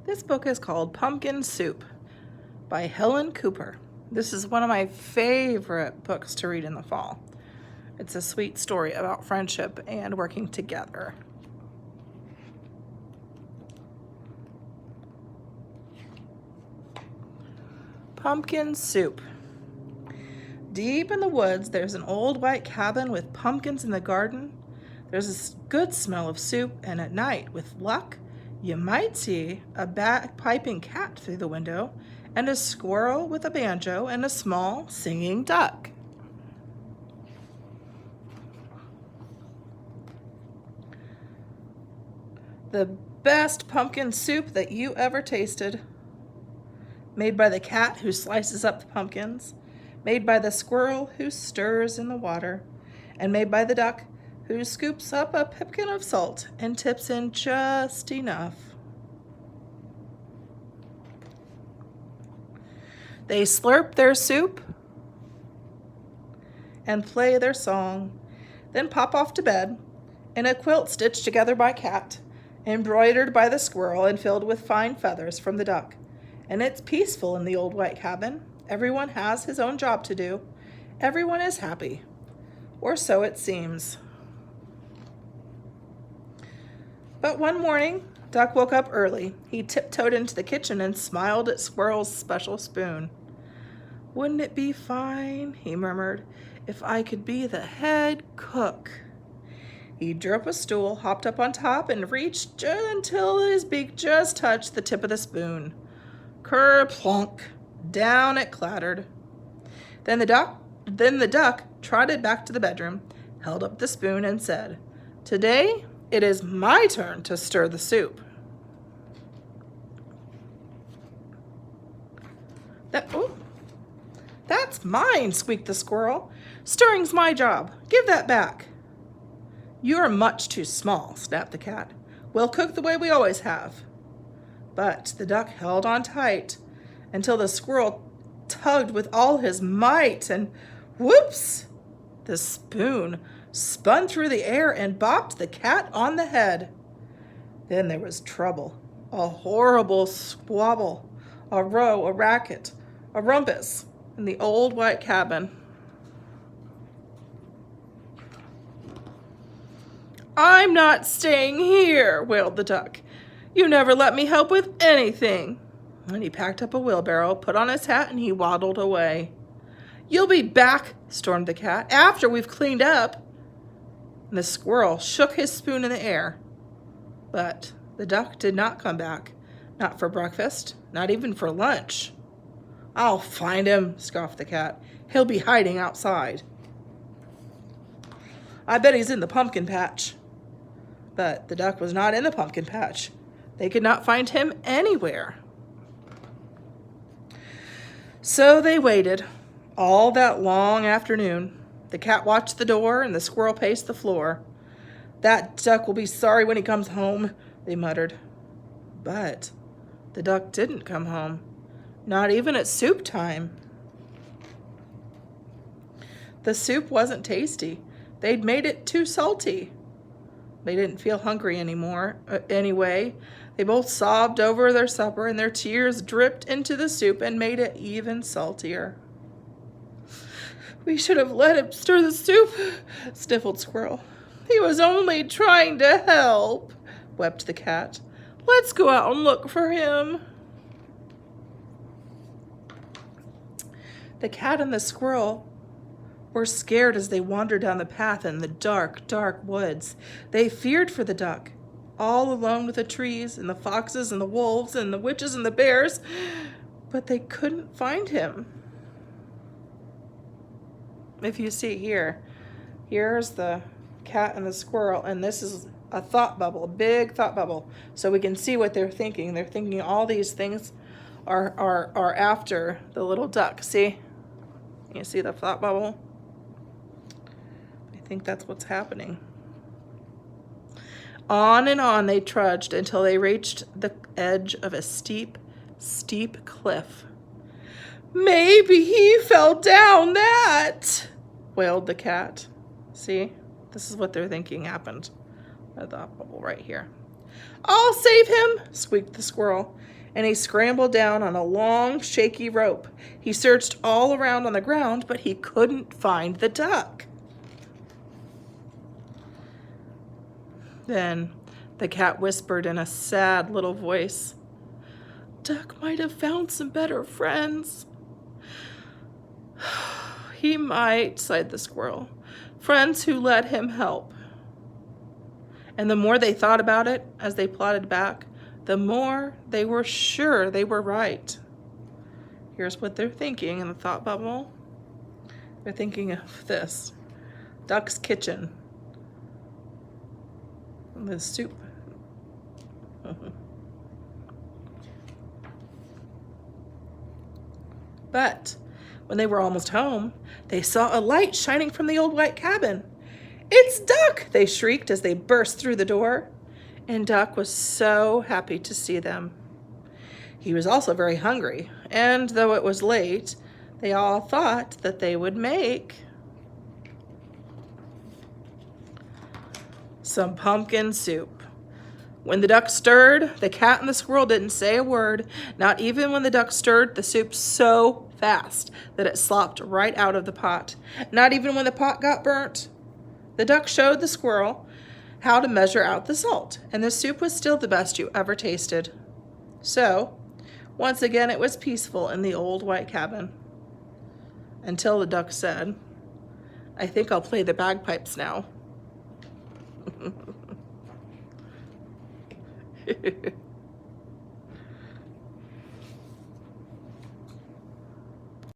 This book is called Pumpkin Soup by Helen Cooper. This is one of my favorite books to read in the fall. It's a sweet story about friendship and working together. Pumpkin Soup. Deep in the woods, there's an old white cabin with pumpkins in the garden. There's a good smell of soup, and at night, with luck, you might see a bagpiping cat through the window, and a squirrel with a banjo, and a small singing duck. The best pumpkin soup that you ever tasted. Made by the cat who slices up the pumpkins, made by the squirrel who stirs in the water, and made by the duck who scoops up a pipkin of salt and tips in just enough. They slurp their soup and play their song, then pop off to bed in a quilt stitched together by cat, embroidered by the squirrel and filled with fine feathers from the duck. And it's peaceful in the old white cabin. Everyone has his own job to do. Everyone is happy, or so it seems. But one morning, Duck woke up early. He tiptoed into the kitchen and smiled at Squirrel's special spoon. "Wouldn't it be fine," he murmured, "if I could be the head cook?" He drew up a stool, hopped up on top, and reached until his beak just touched the tip of the spoon. Ker-plunk! Down it clattered. Then the duck trotted back to the bedroom, held up the spoon, and said, "Today it is my turn to stir the soup." That's mine," squeaked the squirrel. "Stirring's my job. Give that back." "You're much too small," snapped the cat. "We'll cook the way we always have." But the duck held on tight until the squirrel tugged with all his might, and whoops! The spoon spun through the air and bopped the cat on the head. Then there was trouble, a horrible squabble, a row, a racket, a rumpus in the old white cabin. "I'm not staying here," wailed the duck. "You never let me help with anything." And he packed up a wheelbarrow, put on his hat, and he waddled away. "You'll be back," stormed the cat, "after we've cleaned up." And the squirrel shook his spoon in the air. But the duck did not come back, not for breakfast, not even for lunch. "I'll find him," scoffed the cat. "He'll be hiding outside. I bet he's in the pumpkin patch." But the duck was not in the pumpkin patch. They could not find him anywhere. So they waited all that long afternoon. The cat watched the door and the squirrel paced the floor. "That duck will be sorry when he comes home," they muttered. But the duck didn't come home, not even at soup time. The soup wasn't tasty. They'd made it too salty. They didn't feel hungry anymore. Anyway, they both sobbed over their supper, and their tears dripped into the soup and made it even saltier. "We should have let him stir the soup," sniffled Squirrel. "He was only trying to help," wept the cat. "Let's go out and look for him." The cat and the squirrel were scared as they wandered down the path in the dark, dark woods. They feared for the duck, all alone with the trees and the foxes and the wolves and the witches and the bears, but they couldn't find him. If you see here's the cat and the squirrel, and this is a thought bubble, a big thought bubble, so we can see what they're thinking. They're thinking all these things are after the little duck. See? You see the thought bubble? I think that's what's happening. On and on they trudged until they reached the edge of a steep, steep cliff. "Maybe he fell down that," wailed the cat. See, this is what they're thinking happened. A thought bubble right here. "I'll save him," squeaked the squirrel, and he scrambled down on a long, shaky rope. He searched all around on the ground, but he couldn't find the duck. Then the cat whispered in a sad little voice, "Duck might have found some better friends." "He might," sighed the squirrel. "Friends who let him help." And the more they thought about it as they plodded back, the more they were sure they were right. Here's what they're thinking in the thought bubble. They're thinking of this: Duck's kitchen, the soup. But when they were almost home, they saw a light shining from the old white cabin. "It's Duck!" they shrieked as they burst through the door. And Duck was so happy to see them. He was also very hungry, and though it was late, they all thought that they would make some pumpkin soup. When the duck stirred, the cat and the squirrel didn't say a word, not even when the duck stirred the soup so fast that it slopped right out of the pot. Not even when the pot got burnt. The duck showed the squirrel how to measure out the salt, and the soup was still the best you ever tasted. So, once again, it was peaceful in the old white cabin. Until the duck said, "I think I'll play the bagpipes now."